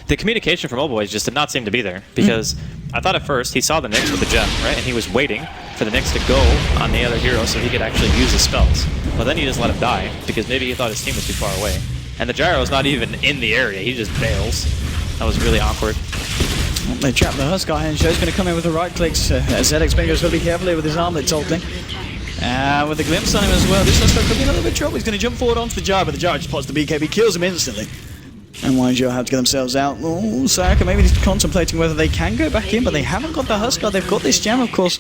the communication from Old Boys just did not seem to be there, because I thought at first he saw the Nyx with the gem, right? And he was waiting for the Nyx to go on the other hero so he could actually use his spells. But then he just let him die, because maybe he thought his team was too far away. And the gyro is not even in the area, he just bails. That was really awkward. Well, they trap the Husk guy, and Show's going to come in with the right clicks. ZX Bingo's got to be careful here with his armlet ulting. With the glimpse on him as well. This Husk could be a little bit trouble. He's going to jump forward onto the gyro, but the gyro just pots the BKB, kills him instantly. And WanZhou have to get themselves out. Oh, Saka maybe contemplating whether they can go back in, but they haven't got the Huskar. They've got this gem, of course.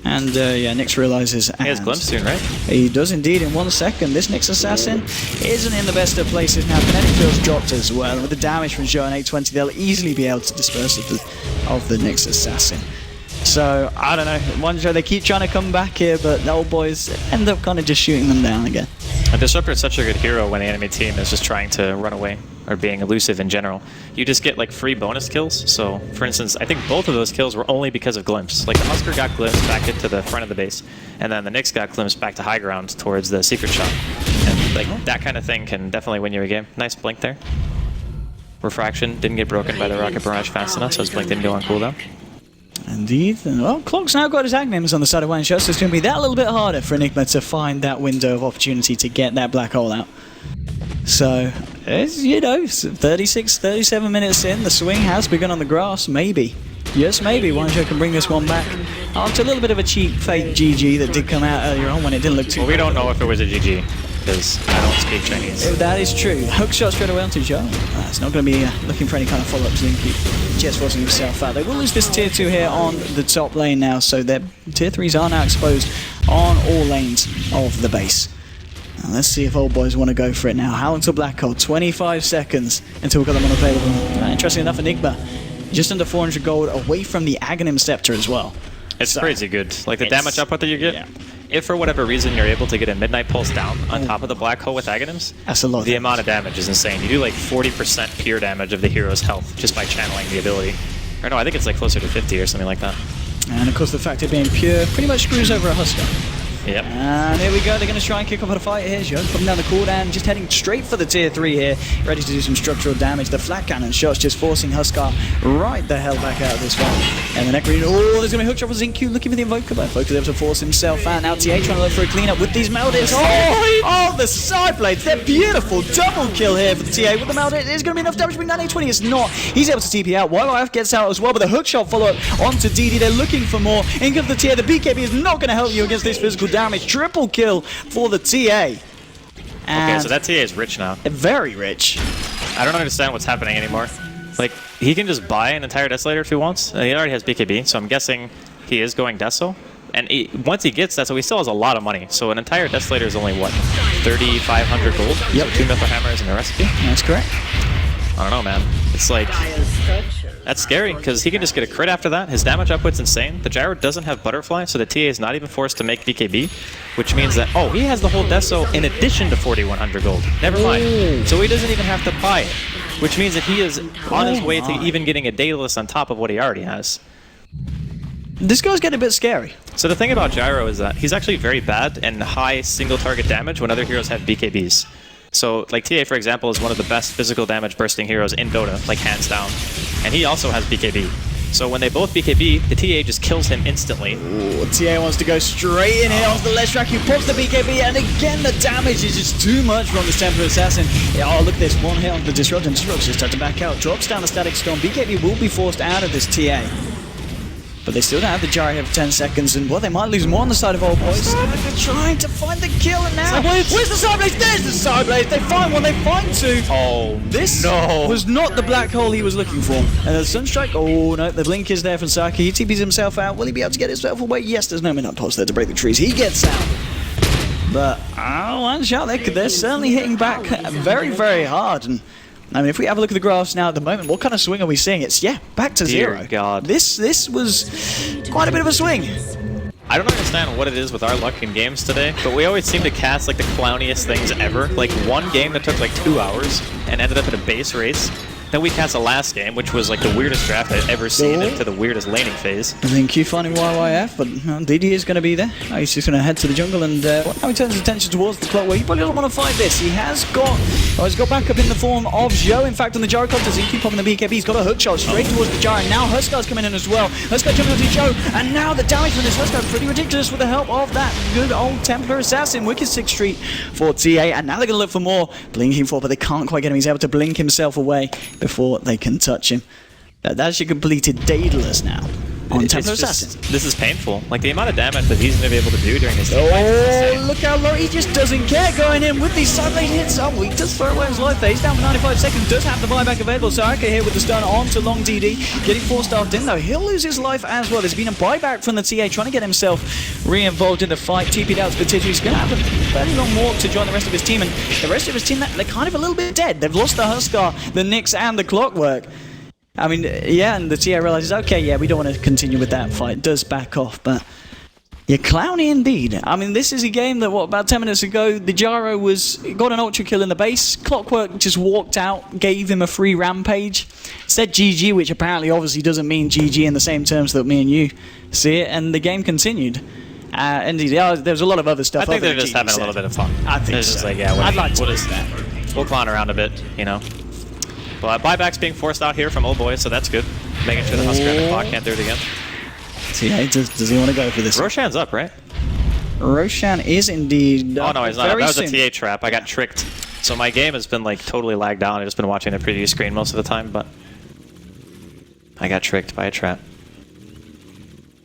And yeah, Nyx realizes. He has glimpse soon, right? He does indeed in 1 second. This Nyx assassin isn't in the best of places now. Kinetic field's dropped as well. With the damage from Zhou and 820, they'll easily be able to disperse of the Nyx assassin. So, I don't know. WanZhou, they keep trying to come back here, but the Old Boys end up kind of just shooting them down again. A Disruptor is such a good hero when the enemy team is just trying to run away or being elusive in general. You just get like free bonus kills. So, for instance, I think both of those kills were only because of glimpse. Like the Huskar got glimpse back into the front of the base, and then the Nyx got glimpse back to high ground towards the secret shot. And like that kind of thing can definitely win you a game. Nice blink there. Refraction didn't get broken by the rocket barrage fast enough, so his blink didn't go on cooldown. Indeed. Well, Clock's now got his Agnims on the side of WanZhou, so it's going to be that little bit harder for Enigma to find that window of opportunity to get that black hole out. So, it's, you know, 36, 37 minutes in, the swing has begun on the grass. Maybe, yes maybe, WanZhou can bring this one back. After a little bit of a cheap fake GG that did come out earlier on when it didn't look too Well, we don't know if it was a GG, because I don't speak Chinese. That is true. Hook shot straight away onto Zhou. It's not going to be looking for any kind of follow-ups. Just forcing himself out. They will lose this tier 2 here on the top lane now, so their tier 3s are now exposed on all lanes of the base. Now let's see if Old Boys want to go for it now. How long till Black Hole? 25 seconds until we've got them on available. Interesting enough, Enigma just under 400 gold away from the Aghanim Scepter as well. It's crazy good. Like the damage output that you get. Yeah. If for whatever reason you're able to get a Midnight Pulse down on top of the Black Hole with Aghanims, that's a lot. The amount of damage is insane. You do like 40% pure damage of the hero's health just by channeling the ability. Or no, I think it's like closer to 50 or something like that. And of course the fact of being pure pretty much screws over a Huskar. Yep. And here we go. They're going to try and kick off a fight here. Zhou coming down the cooldown, just heading straight for the tier 3 here, ready to do some structural damage. The flat cannon shots just forcing Huskar right the hell back out of this one. And the Necrine, oh, there's going to be a hook shot for Xingqiu looking for the Invoker, but Invoker's able to force himself out. Now TA trying to look for a cleanup with these Meldies. Oh, the side blades, they're beautiful. Double kill here for the TA with the Meldy. Is going to be enough damage to bring down A20. It's not. He's able to TP out. YYF gets out as well, but the hook shot follow up onto DD. They're looking for more. In comes the TA. The BKB is not going to help you against this physical damage. Triple kill for the TA. And okay, so that TA is rich now. Very rich. I don't understand what's happening anymore. Like, he can just buy an entire Desolator if he wants. He already has BKB, so I'm guessing he is going Deso. And once he gets that, so he still has a lot of money. So an entire Desolator is only, what, 3,500 gold? Yep. So 2 Mythic Hammers and a recipe? That's correct. I don't know, man. It's like, that's scary, because he can just get a crit after that. His damage output's insane. The Gyro doesn't have Butterfly, so the TA is not even forced to make BKB, which means that, oh, he has the whole Deso in addition to 4,100 gold. Never mind. So he doesn't even have to buy it, which means that he is on his way to even getting a Daedalus on top of what he already has. This guy's getting a bit scary. So the thing about Gyro is that he's actually very bad and high single target damage when other heroes have BKBs. So, like, TA, for example, is one of the best physical damage bursting heroes in Dota, like, hands down. And he also has BKB. So when they both BKB, the TA just kills him instantly. Ooh, TA wants to go straight in here onto the ledge track. He pops the BKB, and again, the damage is just too much from this Templar Assassin. Yeah, oh, look at this. One hit on the Disrupt, and Disrupt just had to back out. Drops down the Static Storm. BKB will be forced out of this TA. But they still don't have the gyro here for 10 seconds, and well, they might lose more on the side of Old Boys. They're trying to find the kill, and now where's the side blade? There's the side blade. They find one, they find two. Oh, this was not the black hole he was looking for. And the Sunstrike, oh no, the blink is there from Saki. He TPs himself out. Will he be able to get himself away? Yes, there's no minute pulse there to break the trees. He gets out. But WanZhou, they're certainly hitting back very, very hard. And I mean, if we have a look at the graphs now at the moment, what kind of swing are we seeing? It's, yeah, back to Dear zero. God. This was quite a bit of a swing. I don't understand what it is with our luck in games today, but we always seem to cast like the clowniest things ever. Like one game that took like 2 hours and ended up in a base race. Then we cast the last game, which was like the weirdest draft I've ever seen into the weirdest laning phase. I think Q finding YYF, but DD is going to be there. He's just going to head to the jungle, and now he turns his attention towards the clockwork. He probably doesn't want to fight this. He has got, he's got backup in the form of Zhou. In fact, on the Gyrocopter, Xingqiu popping the BKB. He's got a hook shot straight towards the Gyro. Now Huskar's coming in as well. Huskar jumping onto Zhou, and now the damage from this Huskar is pretty ridiculous with the help of that good old Templar Assassin. Wicked 6th Street for TA, and now they're going to look for more. Blinking for, but they can't quite get him. He's able to blink himself away before they can touch him. That's your completed Daedalus now on Templar Assassin. This is painful. Like the amount of damage that he's going to be able to do during this. Oh, look how low. He just doesn't care going in with these side lane hits. Oh, he does throw away his life there. He's down for 95 seconds. Does have the buyback available. So Aka here with the stun on to long DD. Getting 4-staffed in though. He'll lose his life as well. There's been a buyback from the TA trying to get himself re-involved in the fight. TP'd out to Petitu. He's going to have a fairly long walk to join the rest of his team. And the rest of his team, they're kind of a little bit dead. They've lost the Huskar, the Nyx, and the Clockwork. I mean, yeah, and the TA realizes, okay, yeah, we don't want to continue with that fight. It does back off, but you're clowny indeed. I mean, this is a game that, what, about 10 minutes ago, the Gyro got an ultra kill in the base. Clockwork just walked out, gave him a free rampage. Said GG, which apparently obviously doesn't mean GG in the same terms that me and you see it, and the game continued. Indeed, there's a lot of other stuff. I think they're just having a little bit of fun. I think so. Just like, yeah, I'd like to what is that? We'll clown around a bit, you know. But buyback's being forced out here from Old Boys, so that's good. Making sure the Husker and the clock can't do it again. Does he want to go for this? Roshan's up, right? Roshan is indeed. Oh no, he's not. That was soon. a TA trap. I got tricked. So my game has been like totally lagged down. I've just been watching the preview screen most of the time, but I got tricked by a trap.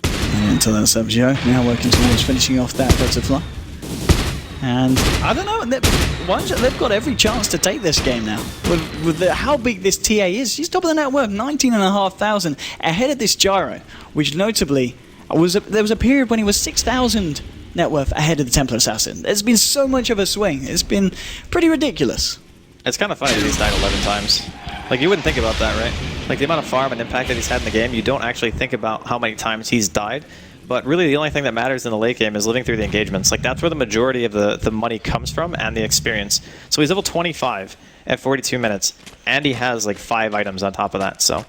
Until that's up, Zhou. Now working towards finishing off that butterfly. And I don't know, they've got every chance to take this game now. With how big this TA is, she's top of the network, 19,500 ahead of this Gyro, which notably there was a period when he was 6,000 net worth ahead of the Templar Assassin. There's been so much of a swing. It's been pretty ridiculous. It's kind of funny that he's died 11 times. Like, you wouldn't think about that, right? Like, the amount of farm and impact that he's had in the game, you don't actually think about how many times he's died. But really, the only thing that matters in the late game is living through the engagements. Like, that's where the majority of the money comes from and the experience. So he's level 25 at 42 minutes, and he has, like, 5 items on top of that. So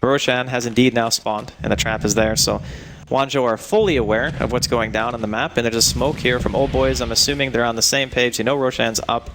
Roshan has indeed now spawned, and the trap is there. So WanZhou are fully aware of what's going down on the map, and there's a smoke here from Old Boys. I'm assuming they're on the same page. They know Roshan's up.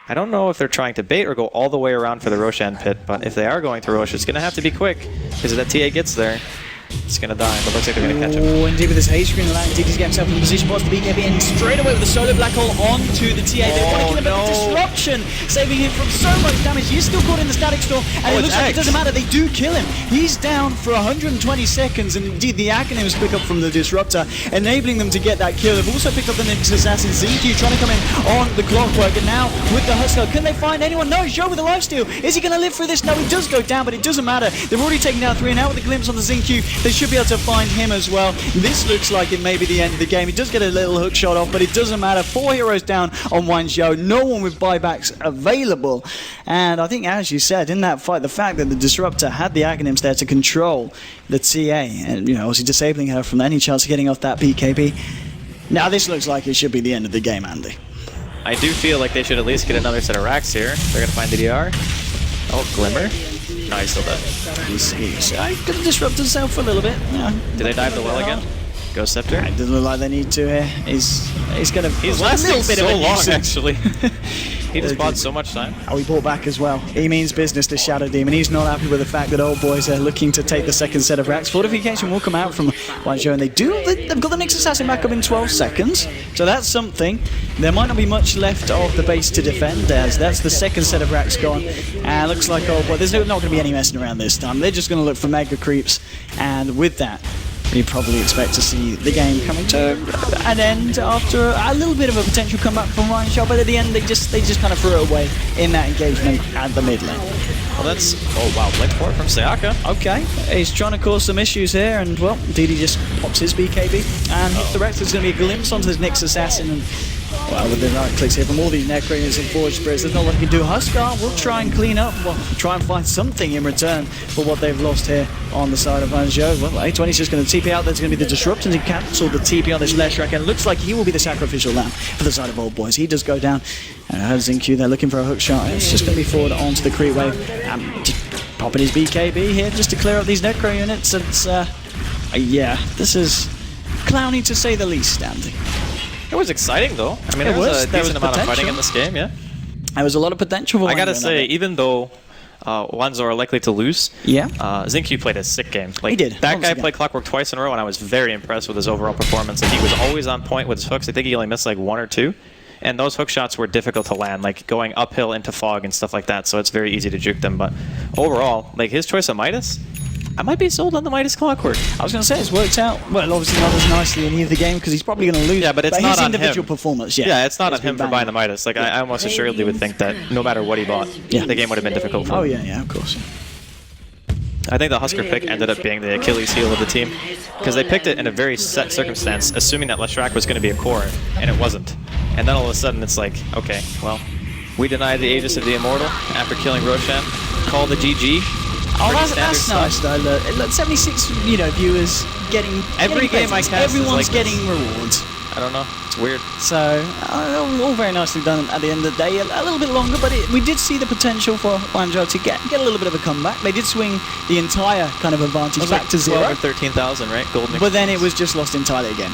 I don't know if they're trying to bait or go all the way around for the Roshan pit, but if they are going to Rosh, it's going to have to be quick, because if that TA gets there, it's going to die, but looks like they're going to catch him. Oh, indeed with this H screen land, DD's getting himself in position, spots the BKB and straight away with the solo black hole onto the TA. They want to kill him, but the disruption, saving him from so much damage. He's still caught in the static storm, and it looks like it doesn't matter. They do kill him. He's down for 120 seconds, and indeed the acronyms pick up from the disruptor, enabling them to get that kill. They've also picked up the Nix assassin ZQ, trying to come in on the clockwork, and now with the Husker, can they find anyone? No, Zhou with a lifesteal. Is he going to live through this? No, he does go down, but it doesn't matter. They've already taken down 3, and now with the glimpse on the ZQ, they should be able to find him as well. This looks like it may be the end of the game. He does get a little hook shot off, but it doesn't matter. 4 heroes down on WanZhou. No one with buybacks available. And I think, as you said, in that fight, the fact that the Disruptor had the acronyms there to control the TA, and obviously disabling her from any chance of getting off that BKB. Now this looks like it should be the end of the game, Andy. I do feel like they should at least get another set of racks here. They're going to find the DR. Oh, Glimmer. No, he's still dead. He's going to disrupt himself a little bit. Yeah. Did they dive the well again? Ghost Scepter? It doesn't look like they need to here. He's going to... He's lasting so long, actually. He just bought so much time. Oh, he bought back as well. He means business to Shadow Demon. He's not happy with the fact that Old Boys are looking to take the second set of racks. Fortification will come out from WanZhou, and they've got the Nix Assassin back up in 12 seconds. So that's something. There might not be much left of the base to defend, as that's the second set of racks gone. And looks like Old Boy, there's not going to be any messing around this time. They're just going to look for mega creeps, and with that, you probably expect to see the game coming to an end after a little bit of a potential comeback from WanZhou, but at the end they just kind of threw it away in that engagement at the mid lane. Well, that's... Oh, wow. Blink port from Sayaka. Okay, he's trying to cause some issues here, and, well, DD just pops his BKB, and hits the Rex. There's going to be a glimpse onto this Nix Assassin, and, well, with the right clicks here from all these Necronians and Forge Spirits, there's not what he can do. Huskar will try and clean up, well, try and find something in return for what they've lost here on the side of WanZhou. Well, A20 is just going to TP out. There's going to be the Disruption to cancel the TP on this Leshrac, and it looks like he will be the sacrificial lamb for the side of Old Boys. He does go down. ZQ, they're looking for a hook shot. It's just going to be forward onto the creep wave. Just popping his BKB here just to clear up these Necro units. It's, yeah, this is clowny to say the least, Andy. It was exciting, though. I mean, there was a decent amount of fighting in this game, yeah. There was a lot of potential for I gotta say, even though WanZhou are likely to lose, ZQ played a sick game. Like, he did. That guy played Clockwork twice in a row, and I was very impressed with his overall performance. Like, he was always on point with his hooks. I think he only missed like 1 or 2. And those hook shots were difficult to land, like going uphill into fog and stuff like that, so it's very easy to juke them. But overall, like his choice of Midas, I might be sold on the Midas Clockwork. I was going to say, it's worked out, well, obviously not as nicely in either game, because he's probably going to lose. Yeah, but it's not his on individual him. Performance, yeah, it's not on him for buying the Midas. Like, I almost assuredly would think that no matter what he bought, the game would have been difficult for him. Oh, yeah, of course. I think the Husker pick ended up being the Achilles heel of the team, because they picked it in a very set circumstance, assuming that Leshrac was going to be a core, and it wasn't. And then all of a sudden it's like, okay, well, we deny the Aegis of the Immortal after killing Roshan, call the GG. Oh, that's nice though. Look, 76, viewers getting every game I cast. Everyone's like getting rewards. I don't know. It's weird. So, all very nicely done at the end of the day. A little bit longer, but we did see the potential for WanZhou to get a little bit of a comeback. They did swing the entire kind of advantage back to 0. 12 or 13,000, right? Golden. But then it was just lost entirely again.